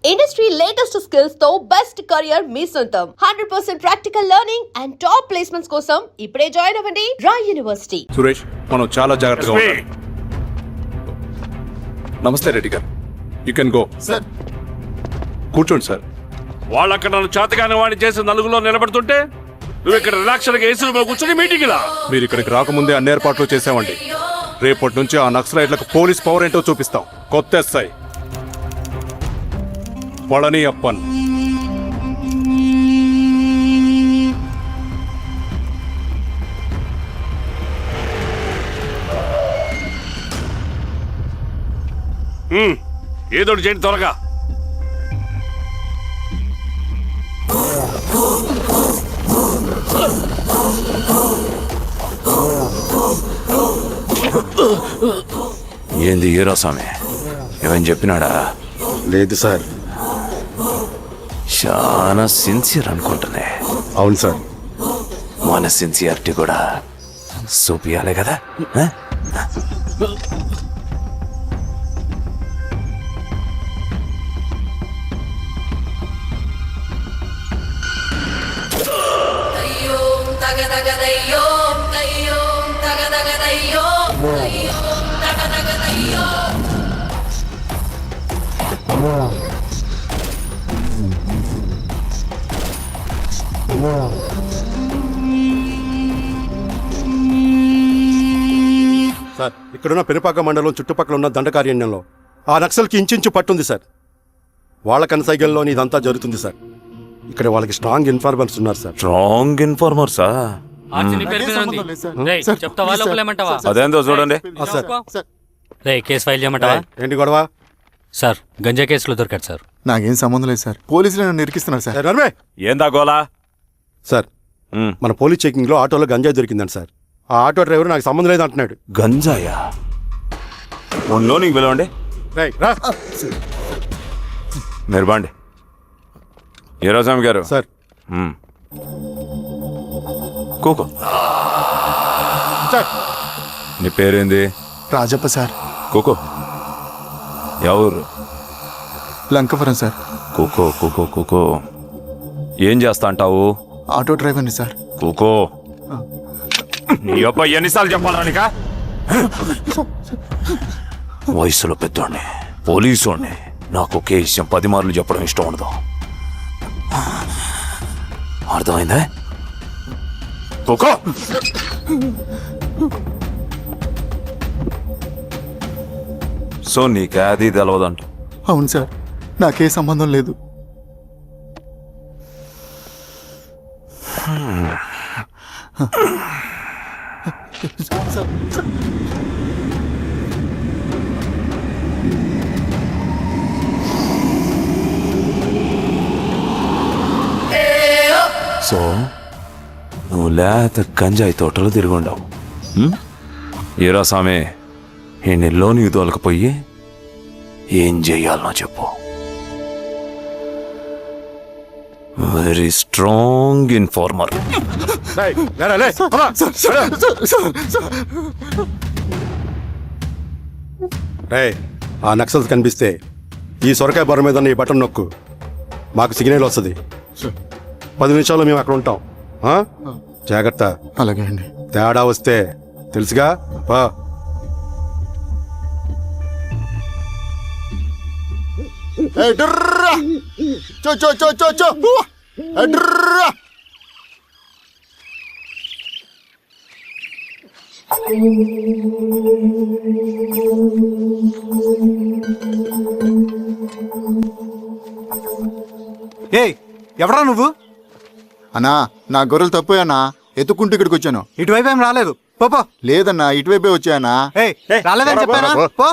Industry latest skills తో best career మీ సొంతం 100% practical learning and top placements కోసం ఇప్పుడే జాయిన్ అవ్వండి రాయ్ యూనివర్సిటీ. సురేష్, మనం చాలా జాగ్రత్తగా ఉండాలి. నమస్తే రెడ్డి గారు, యూ కెన్ గో. సార్ కూర్చోండి సార్. వాళ్ళక్కడ నన్ను చేతగాని వాడిని చేసి నలుగులో నిలబడుతుంటే నువ్వు ఇక్కడ రిలాక్స్గా ఏసీలో కూర్చొని మీటింగ్ లా. మీరు ఇక్కడికి రాకముందే అన్ని ఏర్పాట్లు చేసామండి. రేపటి నుంచి ఆ నక్సలైట్లకు పోలీస్ పవర్ ఏంటో చూపిస్తాం. కొత్త ఎస్ఐ పళని అప్పన్. ఏదోటి చేయండి త్వరగా. ఏంది ఏ రాసామే ఏమని చెప్పినాడా? లేదు సార్. చాలా సిన్సియర్ అనుకుంటున్నా. అవును సార్. మన సిన్సియారిటీ కూడా చూపియాలి కదా. సార్, ఇక్కడున్న పెనుపాక మండలం చుట్టుపక్కల ఉన్న దండకారణ్యంలో ఆ నక్సల్కి ఇంచుంచు పట్టుంది సార్. వాళ్ళ కనసైగల్లోని ఇదంతా జరుగుతుంది సార్. ఇక్కడ వాళ్ళకి స్ట్రాంగ్ ఇన్ఫార్మర్స్ ఉన్నారు సార్. స్ట్రాంగ్ ఇన్ఫార్మర్సా? అదేందో చూడండి. కేసు ఫైల్ చేయమంటావా? ఏంటి గొడవ సార్, గంజా కేసులో దొరికాడు సార్. నాకేం సంబంధం లేదు సార్. పోలీసులు నన్ను నిరికిస్తున్నారు సార్. నర్మే ఏందా గోలా? సార్, మన పోలీస్ చెకింగ్ లో ఆటోలో గంజాయి దొరికిందండి సార్. ఆ ఆటో డ్రైవర్ నాకు సంబంధం లేదు అంటున్నాడు. గంజాయా? ఒంట్లో నీకు పిలవండి. మీరు బాండి. ఈరోజామి గారు సార్. కూకో. సార్, నీ పేరేంది? రాజప్ప సార్. కూకో. ఎవరు? లంకపురం సార్. కూకో కూకో కూకో. ఏం చేస్తా అంటావు? ఆటో డ్రైవర్ని సార్. కూకో. నీ అబ్బాయి ఎన్నిసార్లు చెప్పాలా నీకా? వయసులో పెద్దోడిని, పోలీసోడిని, నాకు ఒకే విషయం 10 మార్లు చెప్పడం ఇష్టం ఉండదు. అర్థమైందా? కూకో. సో నీకే అది తెలవదంట? అవును సార్, నాకే సంబంధం లేదు. సో నువ్వు లేత గంజాయి తోటలో తిరుగుండవు. ఏరా సామే, ఈ నెలలో నీకు తోలకపోయి ఏం చెయ్యాలనో చెప్పు. Very strong informer. ఆ నక్సల్స్ కనిపిస్తే ఈ సొరకాయ బొర మీద ఈ బటన్ నొక్కు, మాకు సిగ్నల్ వస్తుంది. 10 నిమిషాల్లో మేము అక్కడ ఉంటాం. జాగ్రత్త. అలాగే అండి. తేడా వస్తే తెలుసుగా. ఏయ్, ఎవరా నువ్వు? అన్నా, నా గొర్రెలు తప్పోయన్నా, ఎత్తుకుంటూ ఇక్కడికి వచ్చాను. ఇటువైపు ఏం రాలేదు. పో. లేదన్నా, ఇటువైపే వచ్చాయన్నా. ఏయ్, రాలేదని చెప్పానా? పో.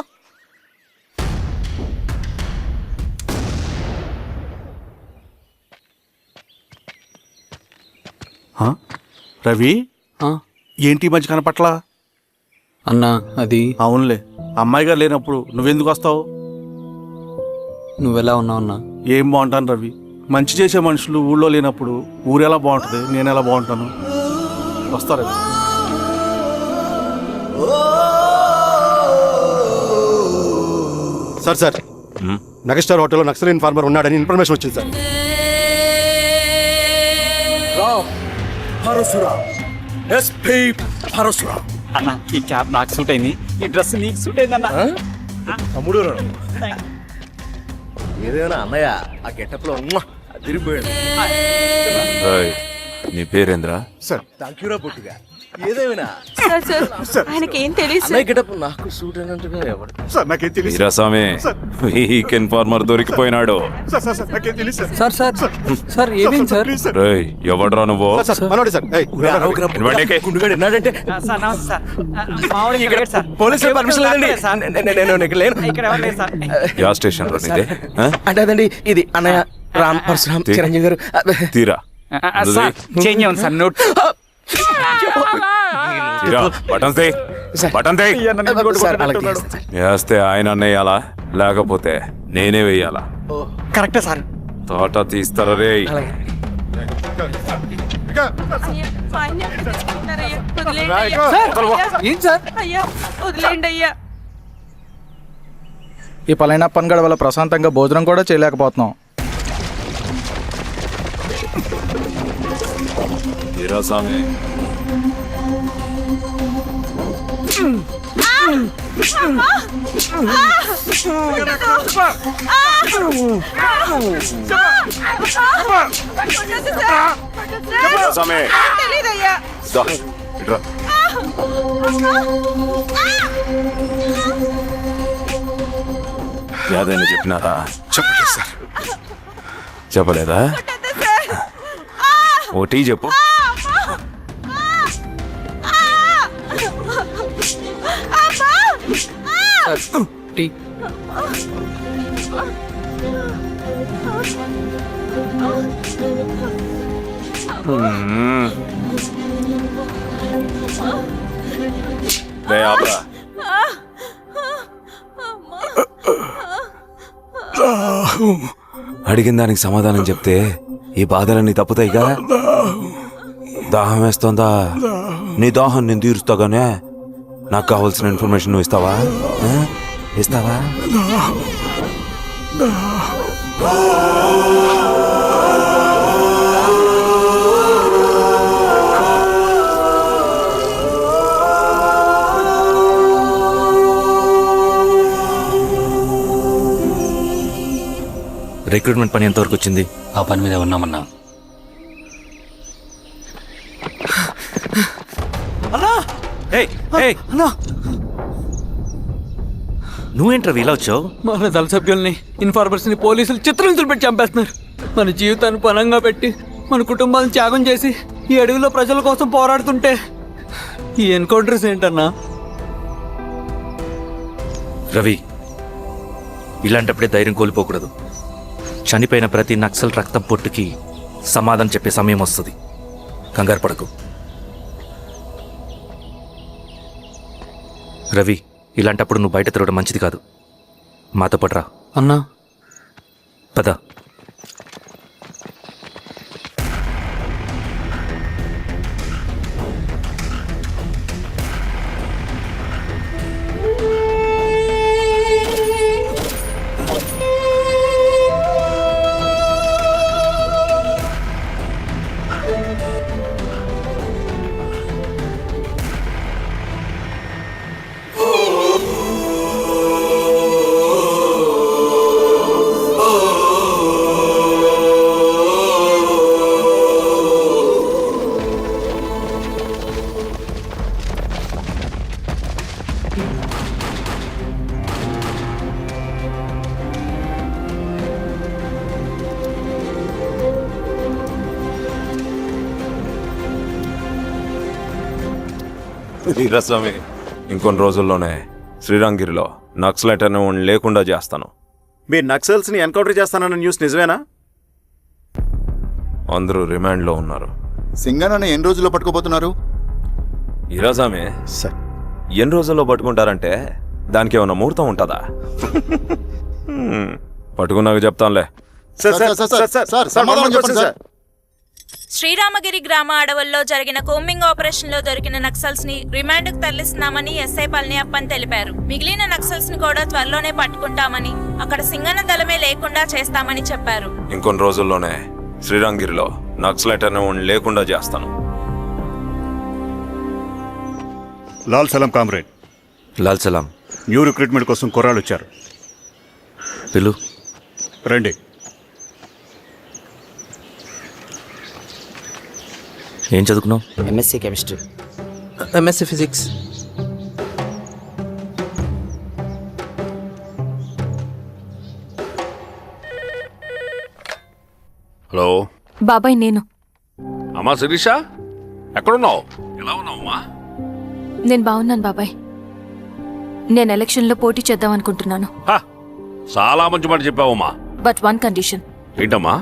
రవి, ఏంటి మధ్య కనపట్లా? అన్నా, అది అవునులే, అమ్మాయి గారు లేనప్పుడు నువ్వెందుకు వస్తావు? నువ్వెలా ఉన్నావు అన్నా? ఏం బాగుంటాను రవి, మంచి చేసే మనుషులు ఊళ్ళో లేనప్పుడు ఊరెలా బాగుంటుంది, నేను ఎలా బాగుంటాను? వస్తారా? సార్ నగస్టార్ హోటల్లో నక్సల్ ఇన్ఫార్మర్ ఉన్నాడని ఇన్ఫర్మేషన్ వచ్చింది సార్. అన్న ఈ క్యాప్ నాకు సూట్ అయింది, ఈ డ్రెస్ నీకు సూట్ అయింది అన్న. ఏదేమైనా అన్నయ్య ఆ గెటప్ లో తిరిగిపోయాడు. నీ పేరేంద్రా? థ్యాంక్ యూరా పొట్టిగా. ఏదేమైనా ఆయనకి ఏం తెలియదు అన్నయ్య గెటప్ నాకు సూట్ అయినట్టుగా ఎవరు సార్ నాకేం తెలియదు వీరాస్వామి, వీక్ ఇన్ఫార్మర్ దొరికిపోయినాడు. నాకేం తెలియదు సార్ సార్ సార్ ఏమేం సార్? రేయ్, ఎవడ్రా నువ్వు? సార్ మనోడి సార్. ఏయ్, ఇవ్వండి. గుండుగాడు ఉన్నాడంటే సార్ నమస్తే సార్. మామూలుగా ఇక్కడ సార్ పోలీసులు పర్మిషన్ లేదండి. నేను ఇక్కడ లేను. ఇక్కడ ఎవరు లేరు సార్. యా స్టేషన్ లో నీదే? ఆ? అంటే అదండి ఇది అన్నయ్య రామ్ పరశురామ్ చిరంజీవి గారు. తీరా సార్ చేంజ్ అవ్వండి సార్ నోట్. తీరా, బటన్ తీ. బటన్ తీ. సార్ అలాగే చేస్తాను సార్. వేస్తే ఆయన అన్నయ్యాలా, లేకపోతే నేనే వెయ్యాలా? కరెక్టే సార్. తోట తీస్తారా రే? అలాగే. ఏం సార్? వదిలేండి అయ్యా. ఈ పలైన పనిగడ వల్ల ప్రశాంతంగా భోజనం కూడా చేయలేకపోతున్నాం. వీరాస్వామి, వీరాస్వామి, దా, ఇట్రా. యాదైనా చెప్పినారా? చెప్పలేదు సార్. చెప్పలేదా? ఓటీ చెప్పు. టీ. రే ఆపరా. అడిగిన దానికి సమాధానం చెప్తే ఈ బాధలన్నీ తప్పుతాయిగా. దాహం వేస్తోందా? నీ దాహం నేను తీరుస్తాగానే నాకు కావాల్సిన ఇన్ఫర్మేషన్ నువ్వు ఇస్తావా? ఇస్తావా? రిక్రూట్మెంట్ పని ఎంతవరకు వచ్చింది? ఆ పని మీద ఉన్నామన్నా. నువ్వేంట్రా ఇలా వచ్చావు? మన దళ సభ్యుల్ని ఇన్ఫార్మర్స్ ని పోలీసులు చిత్రహింసలు పెట్టి చంపేస్తున్నారు. మన జీవితాన్ని పనంగా పెట్టి మన కుటుంబాలను త్యాగం చేసి ఈ అడవిలో ప్రజల కోసం పోరాడుతుంటే ఈ ఎన్కౌంటర్స్ ఏంటన్నా? రవి, ఇలాంటప్పుడే ధైర్యం కోల్పోకూడదు. చనిపోయిన ప్రతి నక్సల్ రక్తం పొట్టుకి సమాధానం చెప్పే సమయం వస్తుంది. కంగారు పడకు రవి. ఇలాంటప్పుడు నువ్వు బయట తిరగడం మంచిది కాదు. మాతో పడరా. అన్నా, పద. వీరాస్వామి, ఇంకొన్ని రోజుల్లోనే శ్రీరంగిరిలో నక్సలైట్ అనే వాడిని లేకుండా చేస్తాను. మీరు నక్సల్స్ ని ఎన్కౌంటర్ చేస్తానన్న న్యూస్ నిజమేనా? అందరూ రిమాండ్లో ఉన్నారు. సింగనన్న ఎన్ని రోజుల్లో పట్టుకోబోతున్నారు? వీరాస్వామి, సార్ ఎన్ని రోజుల్లో పట్టుకుంటారంటే దానికి ఏమన్నా ముహూర్తం ఉంటుందా? పట్టుకున్నాక చెప్తానులే. Sir, sir, sir, sir, sir, సమాధానం చెప్పండి సార్. శ్రీరామగిరి గ్రామ అడవుల్లో జరిగిన కోంబింగ్ ఆపరేషన్ లో దొరికిన నక్సల్స్ ని రిమాండ్ కు తరలిస్తున్నామని ఎస్ఐ పళనియప్పన్ తెలిపారు. మిగిలిన నక్సల్స్ ని కూడా త్వరలోనే పట్టుకుంటామని, అక్కడ సింగన దళమే లేకుండా చేస్తామని చెప్పారు. ఇంకొన్ని రోజుల్లోనే శ్రీరంగిరిలో నక్సలైట్ అనే లేకుండా చేస్తాను. లాల్ సలాం కామ్రేడ్, లాల్ సలాం. న్యూ రిక్రూట్మెంట్ కోసం కుర్రాళ్ళు వచ్చారు. పిలు. రండి. ఏం చదువుకున్నావు? MSc chemistry, MSc physics. Hello బాబాయ్, నేను అమ్మా శిరీష, ఎక్కడున్నావు? ఎలా ఉన్నావు అమ్మా? నేను బాగున్నాను బాబాయ్. నేను ఎలక్షన్లో పోటీ చేద్దాం అనుకుంటున్నాను. చాలా మంచి మాట చెప్పావమ్మా. But one condition. ఏంటమ్మా?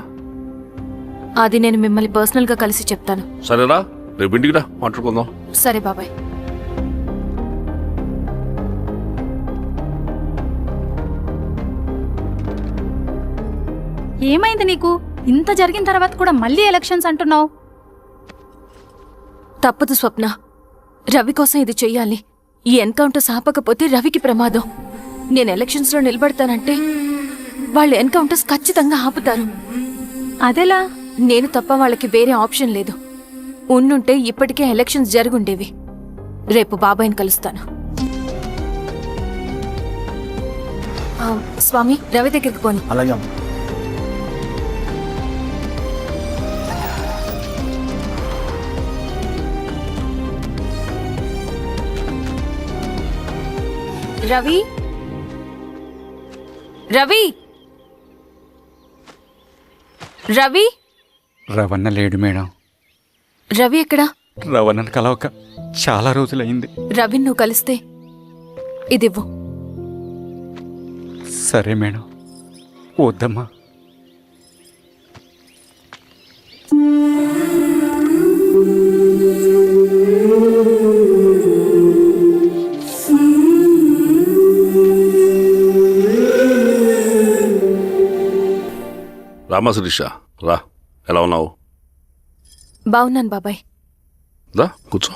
అది నేను మిమ్మల్ని పర్సనల్గా కలిసి చెప్తాను. సరేరా, రేపు ఇంటికి రా, మాట్లాడుకుందాం. సరే బాబాయ్. ఏమైంది నీకు? ఇంత జరిగిన తర్వాత కూడా మళ్ళీ ఎలక్షన్స్ అంటున్నావు? తప్పదు స్వప్న, రవి కోసం ఇది చెయ్యాలి. ఈ ఎన్కౌంటర్స్ ఆపకపోతే రవికి ప్రమాదం. నేను ఎలక్షన్స్లో నిలబడతానంటే వాళ్ళు ఎన్కౌంటర్స్ ఖచ్చితంగా ఆపుతారు. అదెలా? నేను తప్ప వాళ్ళకి వేరే ఆప్షన్ లేదు. ఉండుంటే ఇప్పటికే ఎలక్షన్స్ జరుగుండేవి. రేపు బాబాయ్ని కలుస్తాను. స్వామి, రవి దగ్గరికి పోని. అలాగే. రవి, రవి, రవి. రవణ లేడు మేడం. రవి ఎక్కడా? రవణను కలవక చాలా రోజులైంది. రవిని నువ్వు కలిస్తే ఇదివ్వు. సరే మేడం. వద్దమ్మా. రామా శిరీష, రా. ఎలా ఉన్నావు? బాగున్నాను బాబాయ్. దా కూర్చో.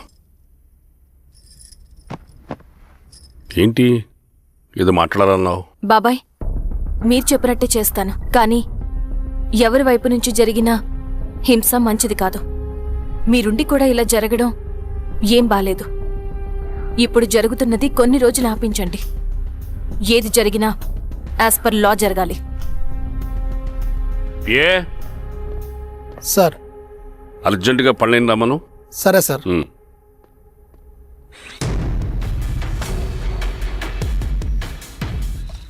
ఏంటి ఏదో మాట్లాడాలన్నావు? బాబాయ్, మీరు చెప్పినట్టే చేస్తాను. కానీ ఎవరి వైపు నుంచి జరిగినా హింస మంచిది కాదు. మీరుండి కూడా ఇలా జరగడం ఏం బాలేదు. ఇప్పుడు జరుగుతున్నది కొన్ని రోజులు ఆపించండి. ఏది జరిగినా యాజ్ పర్ లా జరగాలి. ఏ సార్. అర్జెంటుగా పళ్ళని రమ్మను. సరే సార్.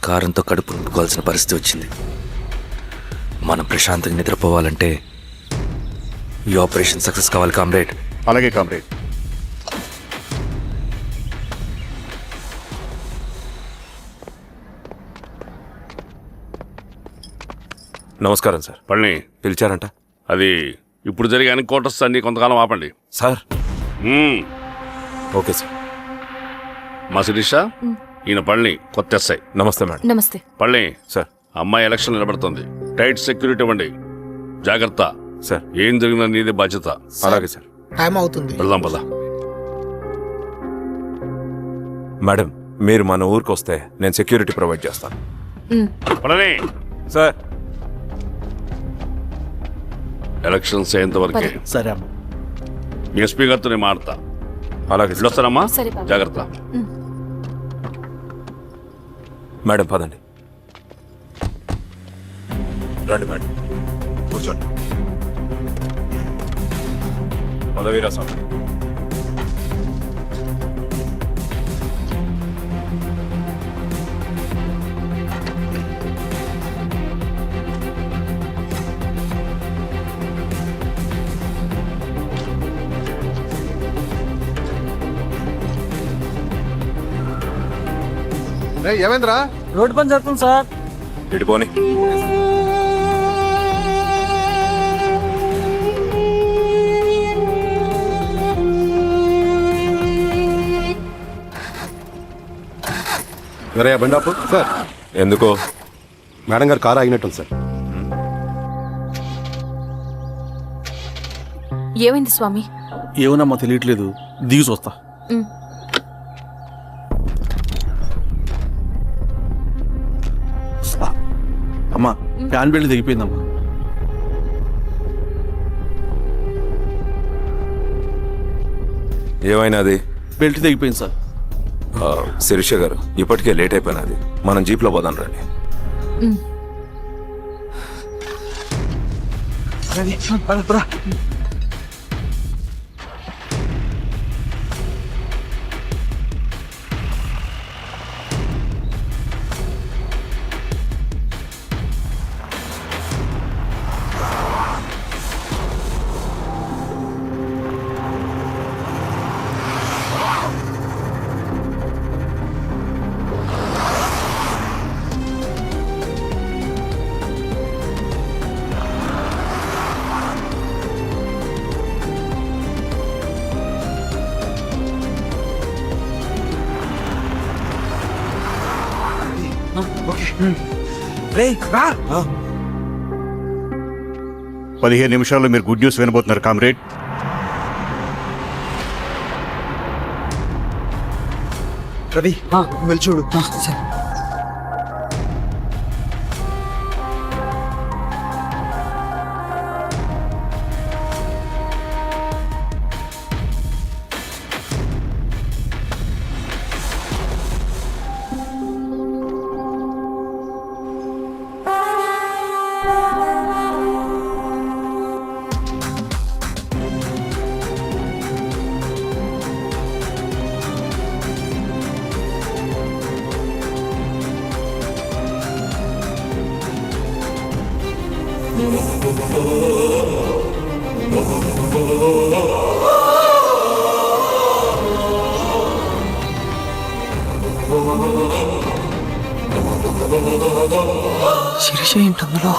కారంతో కడుపు నింపుకోవాల్సిన పరిస్థితి వచ్చింది. మనం ప్రశాంతంగా నిద్రపోవాలంటే ఈ ఆపరేషన్ సక్సెస్ కావాలి కామ్రేడ్. అలాగే కామ్రేడ్. నమస్కారం సార్. పళ్ళని పిలిచారంట? అది ఇప్పుడు జరిగే ఎన్కౌంటర్స్ అన్ని కొంతకాలం ఆపండి సార్. Okay sir. మా శిరీష, ఈయన పళ్ళని కొత్త ఎస్ఐ. నమస్తే మేడం. నమస్తే. పళ్ళని సార్. అమ్మాయి ఎలక్షన్ నిలబడుతుంది. టైట్ సెక్యూరిటీ ఇవ్వండి. జాగ్రత్త సార్. ఏం జరిగినా నీదే బాధ్యత. అలాగే సార్. టైం అవుతుంది. వెళ్దాం పద. మేడం, మీరు మన ఊరికి వస్తే నేను సెక్యూరిటీ ప్రొవైడ్ చేస్తాను. పళ్ళని సార్. ఎలక్షన్స్ అయ్యేంత వరకే. సరే అమ్మ. ఎస్పీ గారితో నేను మాడతా. అలాగే. వస్తానమ్మా. సరే బాబు. జాగ్రత్త. మేడం పదండి. రండి మేడం, కూర్చోండి. పదవీరా స్వామి. ఏమైందిరా? రోడ్డు పని జరుగుతుంది సార్. ఇటుపోని. వేరే బండాపు సార్. ఎందుకో? మేడం గారు కారు ఆగినట్టుంది సార్. ఏమైంది స్వామి? ఏమోనమ్మా తెలియట్లేదు, దిగి చూస్తా. ఉమ్. అమ్మా ఫ్యాన్ బెల్ట్ తెగిపోయిందమ్మా. ఏమైనాది? బెల్ట్ తెగిపోయింది సార్. శిరీష గారు, ఇప్పటికే లేట్ అయిపోయినది, మనం జీప్లో పోదాం రండి. పదిహేను నిమిషాల్లో మీరు గుడ్ న్యూస్ వినబోతున్నారు కామ్రేడ్. రవి వెళ్ళి చూడు. శిరీష ఏంటందులో?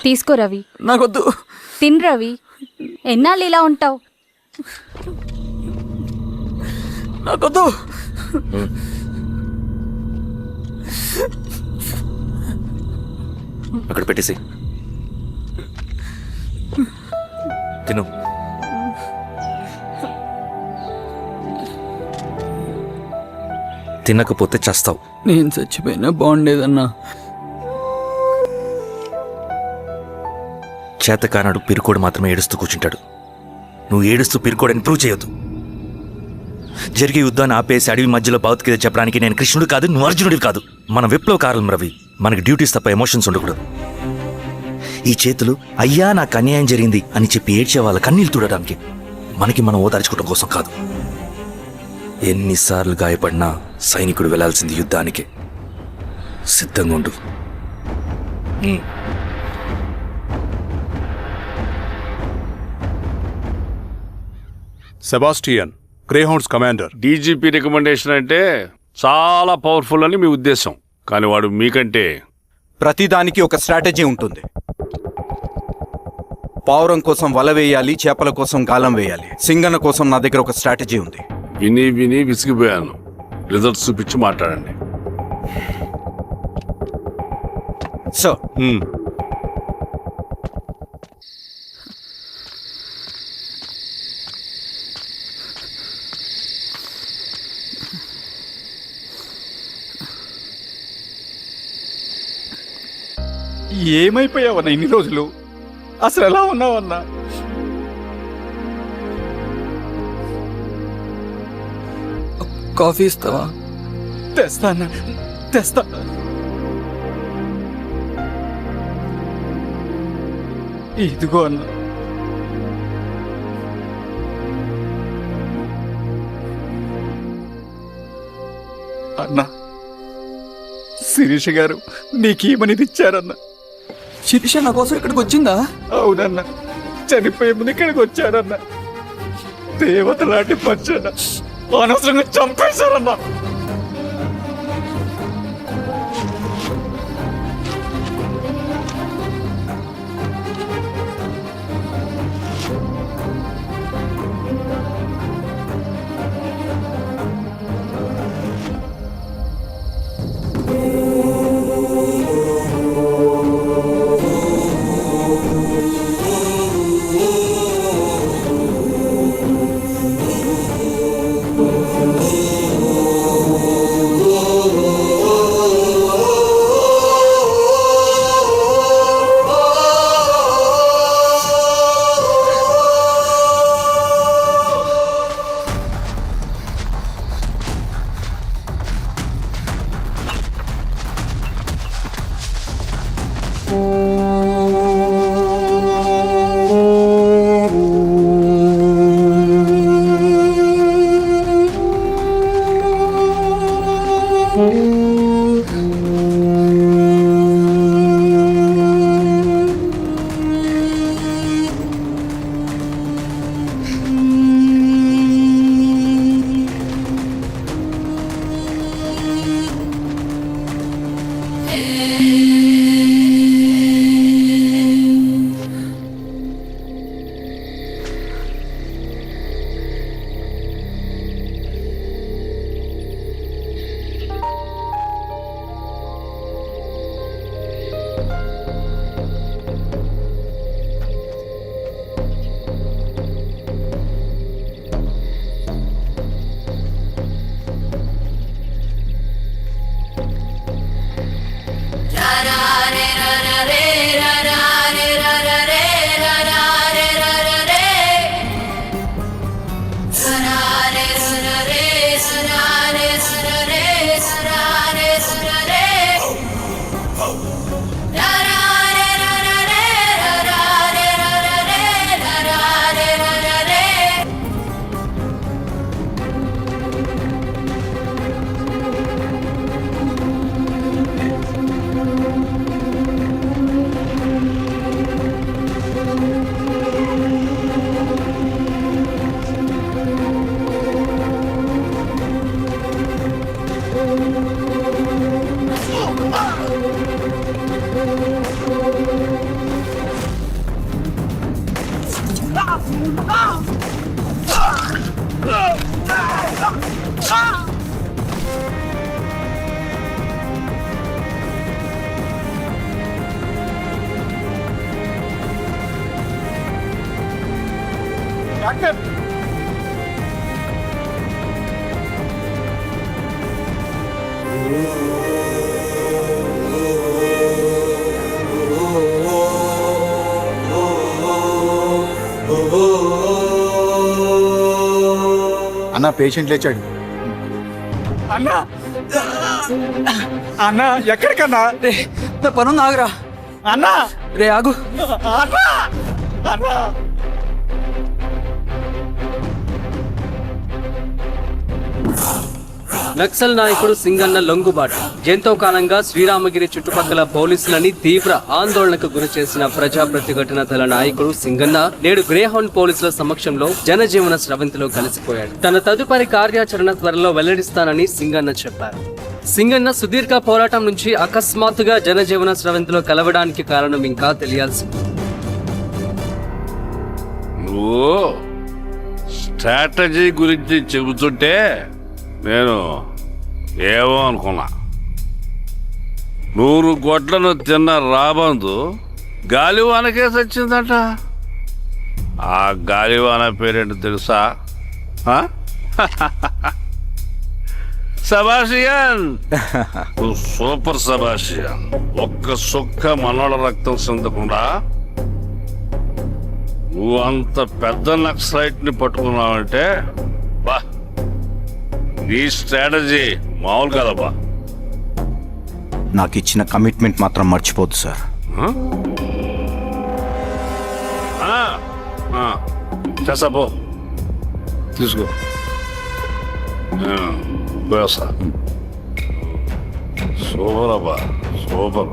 తీసుకో రవి. నాకొద్దు. తిన్ రవి, ఎన్నాళ్ళు ఇలా ఉంటావు? నాకొద్దు. అక్కడ పెట్టేసి తిను. తినకపోతే చస్తావు. నేను చచ్చిపోయినా బాగుండేదన్నా. చేతకానాడు పిరుకోడు మాత్రమే ఏడుస్తూ కూర్చుంటాడు. నువ్వు ఏడుస్తూ పిరుకోడని ప్రూవ్ చేయొద్దు. జరిగే యుద్ధాన్ని ఆపేసి అడవి మధ్యలో బతుకేదో చెప్పడానికి నేను కృష్ణుడు కాదు, నువ్వు అర్జునుడివి కాదు. మన విప్లవకారులం రవి. మనకి డ్యూటీస్ తప్ప ఎమోషన్స్ ఉండకూడదు. ఈ చేతులు అయ్యా నాకు అన్యాయం జరిగింది అని చెప్పి ఏడ్చే వాళ్ళ కన్నీళ్ళు తుడడానికి, మనకి మనం ఓదార్చుకోవడం కోసం కాదు. ఎన్నిసార్లు గాయపడినా సైనికుడు వెళ్లాల్సింది యుద్ధానికి. సిద్ధంగా ఉండు. Sebastian, Greyhounds commander. DGP recommendation అంటే చాలా పవర్ఫుల్ అని మీ ఉద్దేశం, కానీ వాడు మీకంటే ప్రతిదానికి ఒక స్ట్రాటజీ ఉంటుంది. పావురం కోసం వల వేయాలి, చేపల కోసం గాలం వేయాలి. సింగన్న కోసం నా దగ్గర ఒక స్ట్రాటజీ ఉంది. విని విని విసిగిపోయాను. రిజల్ట్స్ చూపించి మాట్లాడండి. సో ఏమైపోయావన్నా ఇన్ని రోజులు? అసలు ఎలా ఉన్నావన్నా? కాఫీ ఇస్తావా? తెస్తానా, తెస్తా. ఇదిగో అన్నా. అన్నా, శిరీష గారు నీకేమనేది ఇచ్చారన్నా. శిరీష నా కోసం ఇక్కడికి వచ్చిందా? అవునన్నా, చనిపోయే ముందు ఇక్కడికి వచ్చారన్నా. దేవత లాంటి పచ్చన్న అనవసరంగా చంపేశారన్నా. అన్న పేషెంట్ లేచాడు. అన్నా అన్నా ఎక్కడికన్నా? రే నా పనుంది ఆగురా. అన్నా రే ఆగు. అన్నా అన్నా నక్సల్ నాయకుడు సింగన్న లొంగుబాటు ఎంతో కాలంగా శ్రీరామగిరి చుట్టుపక్కల పోలీసులని తీవ్ర ఆందోళనకు గురి చేసిన ప్రజా ప్రతిఘటన దళ నాయకుడు సింగన్న నేడు గ్రేహౌండ్ పోలీసుల సమక్షంలో జనజీవన స్రవంతిలో కలిసిపోయాడు. తన తదుపరి కార్యాచరణ త్వరలో వెల్లడిస్తానని సింగన్న చెప్పారు. సింగన్న సుదీర్ఘ పోరాటం నుంచి అకస్మాత్తుగా జనజీవన స్రవంతిలో కలవడానికి కారణం ఇంకా తెలియాల్సి. నువ్వు స్ట్రాటజీ గురించి చెబుతుంటే నేను ఏమో అనుకున్నా. 100 గొడ్లను తిన్న రాబందు గాలివానకే సచ్చిందట. ఆ గాలివాన పేరేంటి తెలుసా? సబాషియన్, నువ్వు సూపర్ సబాషియన్. ఒక్క సుక్క మనోళ్ళ రక్తం చెందకుండా నువ్వు అంత పెద్ద నక్సలైట్ ని పట్టుకున్నావంటే బా, నీ స్ట్రాటజీ మామూలు కదబ్బా. నాకు ఇచ్చిన కమిట్మెంట్ మాత్రం మర్చిపోద్దు సార్. చేసా పో, తీసుకో. పోసా. సూపర్ అబ్బా, సూపర్.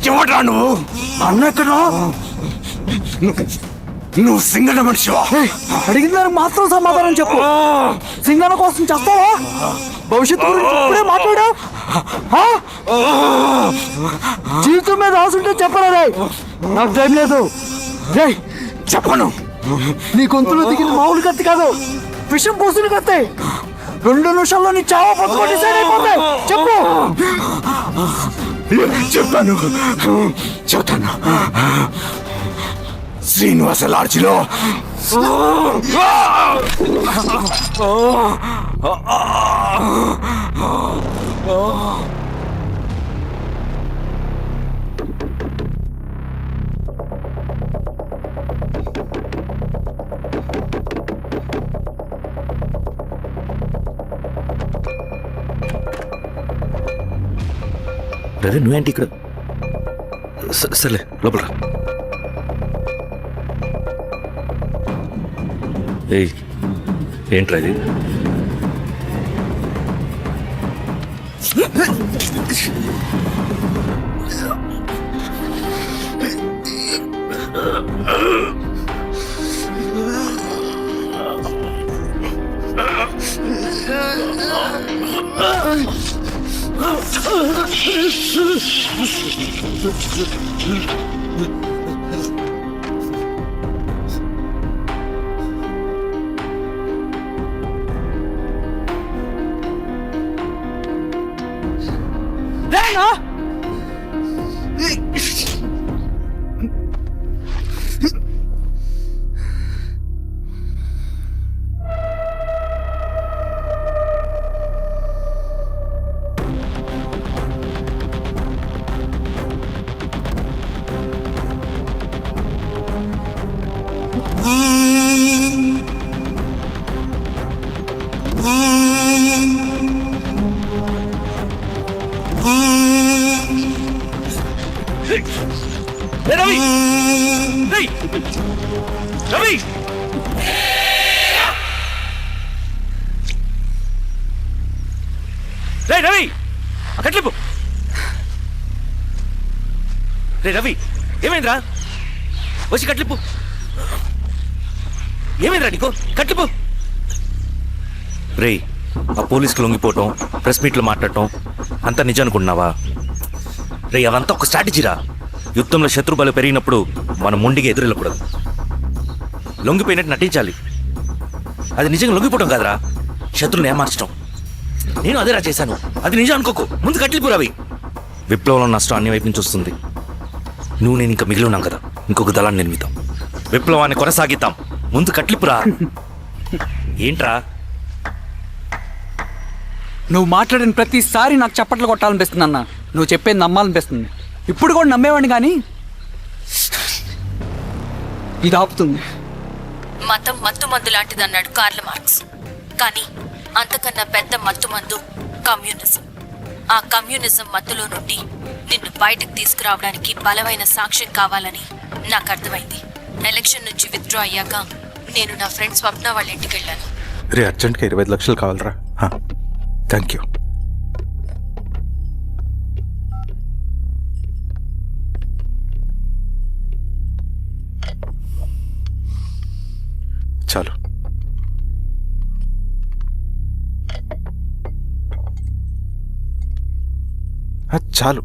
ఎవడ్రా నువ్వు? అన్నెక్కడ? నువ్వు సింగన్న మనిషివా? అడిగిన దానికి మాత్రం సమాధానం చెప్పు. సింగన్న కోసం చేస్తావా? భవిష్యత్తు గురించి ఇప్పుడే మాట్లాడా? జీవితం మీద ఆశుంటే చెప్పరా? రే నాకు టైం లేదు. రే చెప్పను. నీ గొంతులో దిగిన మామూలు కత్తి కాదు, విషం పోసిన కత్తి. 2 నిమిషాల్లో నీ చావా బతుకు డిసైడ్ అయిపోతాయి. చెప్పు. చెప్పాను, చెప్తాను. శ్రీనివాస లాడ్జిలో బ్రదర్ నువ్వేంటి ఇక్కడ? సర్లే లోపల రా. ఏయ్ ఏంట్రా ఇది? రవి! రవి! రే రవి! కట్లిపు! రే రవి, ఏమైందిరా? వచ్చి కట్లిపు! ఏమైందిరా నీకు? కట్లిపు! రే ఆ పోలీసుకి లొంగిపోవటం, ప్రెస్ మీట్లో మాట్లాడటం అంతా నిజం అనుకుంటున్నావా? రే అవంతా ఒక స్ట్రాటజీరా. యుద్ధంలో శత్రుబలు పెరిగినప్పుడు మనం మొండిగా ఎదురెళ్ళకూడదు, లొంగిపోయినట్టు నటించాలి. అది నిజంగా లొంగిపోవడం కాదురా, శత్రువుని ఏమార్చడం. నేను అదేరా చేశాను. అది నిజం అనుకోకు. ముందు కట్టిలిపురవి. విప్లవంలో నష్టం అన్ని వైపు నుంచి వస్తుంది. నువ్వు నేను ఇంకా మిగిలి ఉన్నాం కదా, ఇంకొక దళాన్ని నిర్మిద్దాం, విప్లవాన్ని కొనసాగిద్దాం. ముందు కట్లిపురా. ఏంట్రా నువ్వు మాట్లాడిన ప్రతిసారి నాకు చప్పట్లు కొట్టాలనిపిస్తుంది అన్న. నువ్వు చెప్పేది నమ్మాలనిపిస్తుంది. ఇప్పుడు కూడా నమ్మేవాడిని కానీ ఇది ఆపుతుంది. మతం మత్తుమందు లాంటిదన్నాడు కార్ల్ మార్క్స్. కానీ అంతకన్నా పెద్ద మత్తుమందు కమ్యూనిజం. ఆ కమ్యూనిజం మత్తులో నుండి నిన్ను బయటకు తీసుకురావడానికి బలమైన సాక్ష్యం కావాలని నాకు అర్థమైంది. ఎలక్షన్ నుంచి విత్డ్రా అయ్యాక నేను నా ఫ్రెండ్ స్వప్న వాళ్ళ ఇంటికి వెళ్ళాను. రే అర్జెంట్గా 25 లక్షలు కావాలరా. Thank you. చాలు. చాలు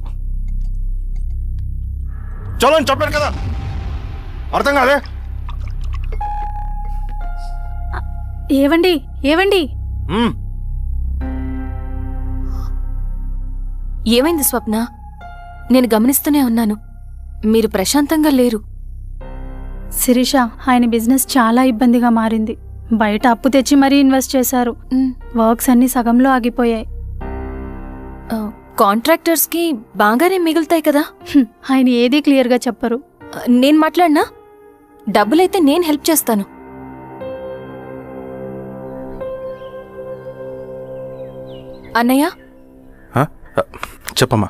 చలో అని చెప్పాను కదా, అర్థం కాదే. ఏవండి ఏవండి ఏమైంది స్వప్న? నేను గమనిస్తూనే ఉన్నాను, మీరు ప్రశాంతంగా లేరు. శిరీష, ఆయన బిజినెస్ చాలా ఇబ్బందిగా మారింది. బయట అప్పు తెచ్చి మరీ ఇన్వెస్ట్ చేశారు. వర్క్స్ అన్ని సగంలో ఆగిపోయాయి. కాంట్రాక్టర్స్కి బాగానే మిగులుతాయి కదా. ఆయన ఏదీ క్లియర్గా చెప్పరు. నేను మాట్లాడినా డబ్బులైతే నేను హెల్ప్ చేస్తాను. అన్నయ్య, చెప్పమ్మా.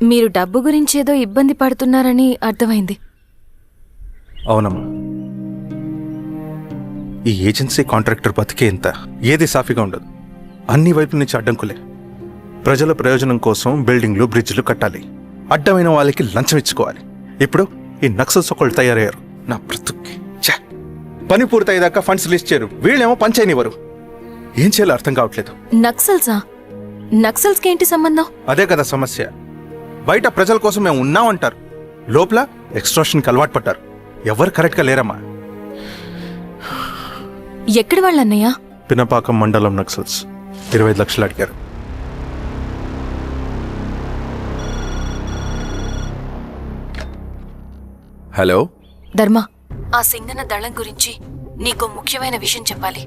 మీరు డబ్బు గురించి ఏదో ఇబ్బంది పడుతున్నారని అర్థమైంది. అవునమ్మా, ఈ ఏజెన్సీ కాంట్రాక్టర్ బతికే ఇంత ఏది సాఫీగా ఉండదు. అన్ని వైపుల నుంచి అడ్డంకులే. ప్రజల ప్రయోజనం కోసం బిల్డింగ్లు బ్రిడ్జ్లు కట్టాలి, అడ్డమైన వాళ్ళకి లంచం ఇచ్చుకోవాలి. ఇప్పుడు ఈ నక్సల్స్ ఒకళ్ళు తయారయ్యారు. నా బ్రతుక్కి పని పూర్తయ్యేదాకా ఫండ్స్ రిలీజ్ చేయరు, వీళ్ళేమో పంచాయనివ్వరు. ఏం చేయాలో అర్థం కావట్లేదు. నక్సల్సా? నక్సల్స్కి ఏంటి సంబంధం? అదే కదా సమస్య. బయట ప్రజల కోసం మేము ఉన్నామంటారు, లోపల ఎక్స్ట్రాషన్కి అలవాటు పడ్డారు. ఎవరు కరెక్ట్గా లేరమ్మా. ఎక్కడి వాళ్ళన్నయ్య? పినపాకం మండలం నక్సల్స్ 25 లక్షలు అడిగారు. హలో ధర్మ, ఆ సింగన దళం గురించి నీకు ముఖ్యమైన విషయం చెప్పాలి.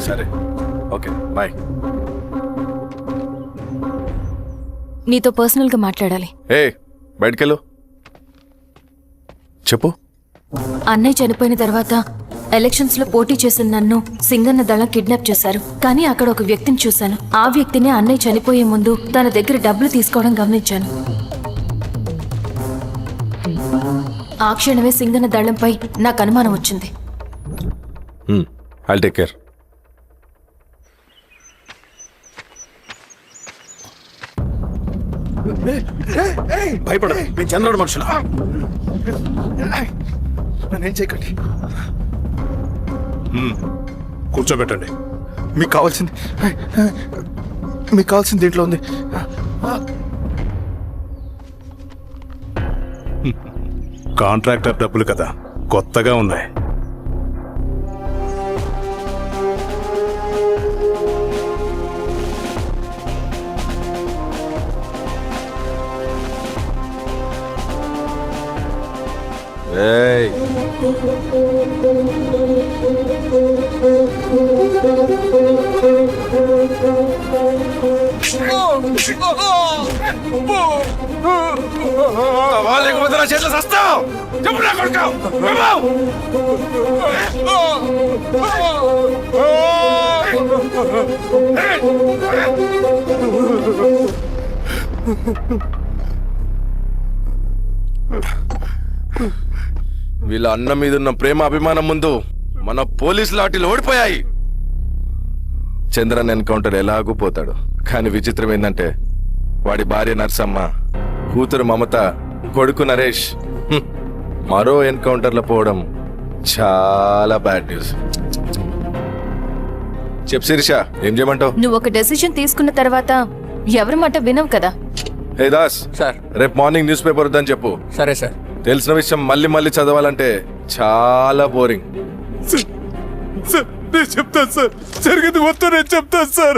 సరే, ఓకే, బాయ్. నీతో పర్సనల్గా మాట్లాడాలి. ఏ బయటకెళ్ళు. చెప్పు. అన్నయ్య చనిపోయిన తర్వాత ఎలక్షన్స్ లో పోటీ చేసిన నన్ను సింగన్న దళం కిడ్నాప్ చేశారు. కానీ అక్కడ ఒక వ్యక్తిని చూశాను. ఆ వ్యక్తినే అన్నయ్య చనిపోయే ముందు తన దగ్గర డబ్బులు తీసుకోవడం గమనించాను. ఆ క్షణమే సింగన్న దళంపై నాకు అనుమానం వచ్చింది. I'll take care. భయపడదు, నేను చంద్రుడు మనుషులు. నన్నేం చేయకండి. కూర్చోబెట్టండి. మీకు కావాల్సింది దీంట్లో ఉంది. కాంట్రాక్టర్ డబ్బులు కదా, కొత్తగా ఉన్నాయి. లేకపోతే నా చేతిలో చస్తావు. చెప్పు నా కొడుకు. వీళ్ళ అన్న మీద ఉన్న ప్రేమ అభిమానం ముందు మన పోలీస్ లాఠీలు ఓడిపోయాయి. చంద్రన్ ఎన్కౌంటర్ ఎలాగూ పోతాడు. కానీ విచిత్రం ఏంటంటే వాడి భార్య నర్సమ్మ, కూతురు మమత, కొడుకు నరేష్ మరో ఎన్కౌంటర్లో పోవడం చాలా బ్యాడ్ న్యూస్. చెప్పు శిరీష, ఏం చేయమంటావు? నువ్వు ఒక డెసిషన్ తీసుకున్న తర్వాత ఎవరి మాట వినవు కదా. హే దాస్ సార్, రేపు మార్నింగ్ న్యూస్ పేపర్ వద్దని చెప్పు. సరే సార్. తెలిసిన విషయం మళ్ళీ మళ్ళీ చదవాలంటే చాలా బోరింగ్. సార్ నేను చెప్తాను సార్, జరిగింది మొత్తం నేను చెప్తాను సార్.